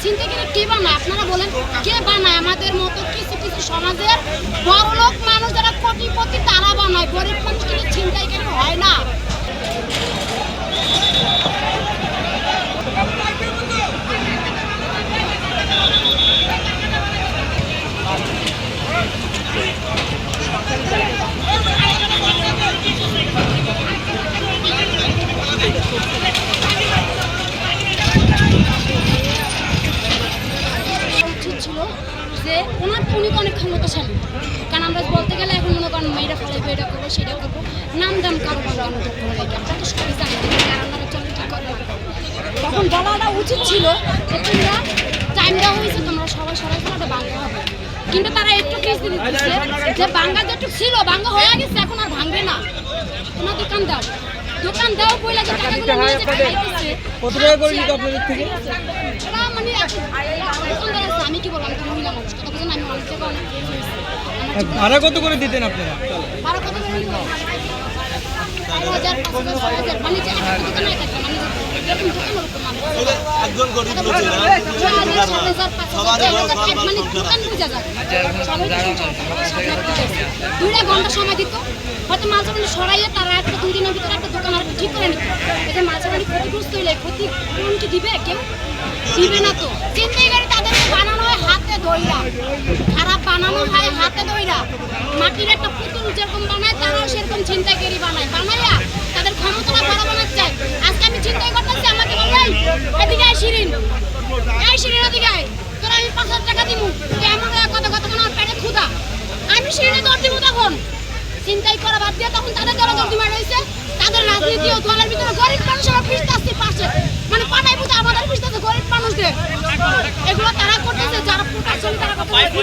ছিনতাইকারী কে বানায় আপনারা বলেন? কে বানায়? আমাদের মতো কিছু কিছু সমাজের বড়লোক মানুষ যারা কোটিপতি তারা বানায়, গরিব মানুষ কিন্তু ছিনতাইকারী হয় না। যে উনি তো অনেক ক্ষমতাশালী, কারণ আমরা বলতে গেলে এখন মনে করেন মেয়েরা ফলাইবো, এটা করবো সেটা করবো, নাম দাম কারো বানানো করবো লাগে, আমরা তো সবই জানি কারণরা চলে কী করে। তখন বলাটা উচিত ছিল যে তোমরা টাইম দেওয়া হয়েছে, তোমরা সবাই সবাই ওটা ভাঙতে হবে, কিন্তু তারা একটু কিস্তি দিচ্ছে যে ভাঙ্গা যেটুকু ছিল ভাঙ্গা হয়ে গেছে, এখন আর ভাঙবে না। তোমার দোকান দাও পয়লা যে টাকাগুলো নিয়ে যে খাইতেছে কত টাকা করে নিত আপনাদের থেকে? মানে আমি কি বললাম, আমি মহিলা মানুষ, কথা বলছেন, আমি অনেক থেকে অনেক ভাড়া কত করে দিতেন আপনারা? ভাড়া কত করে নিত? 4,000, 5,000, 6,000, মানে যে একটা দোকানে একটা মানে এরকম দোকানের উপর নাম একজন গরিব লোক ছিল, 6,000, 7,000, 5,000 মানে দোকান বুঝা যায়। 2 ঘন্টা সময় দিত, হয়তো মালসাবাড়ি সরাইয়ে তারা একটা 2 দিনের ভিতরে একটা দোকান আর ঠিক করে নিত। এই যে মালসাবাড়ি ক্ষতিগ্রস্ত হইলে ক্ষতিপূরণ কি দিবে? কেউ দিবে না। তো ছিনতাইকারী তাদেরকে বানানো হয় হাতে ধইরা, খারাপ বানানো হয় হাতে ধইরা, মাটির একটা পুতুল যেরকম বানায় তারাও সেরকম ছিনতাইকারী বানাইয়া তাদের ক্ষমতাটা বড় বানাতে চায়। আজকে আমি চিন্তাই করতেছি, আমাকে বলবেন এদিকে আয় শিরিন, এই শিরিন এদিকে আয়, তোরা আমি 5,000 টাকা দিব, এমন কথা আমার পেটে ক্ষুধা, আমি শিরিনে দর দিব। তখন চিন্তাই করা বাদ দিয়ে তখন তাদের যারা দর দিমা রয়েছে তাদের রাজনীতি ও দলের ভিতরে গরিব মানুষেরা পিছতাছে পাশে, মানে পাঠাই বুঝে আমাদের পিছতাছে গরিব মানুষদের। এগুলো তারা করতেছে যারা প্রকাশন তারা করতেছে।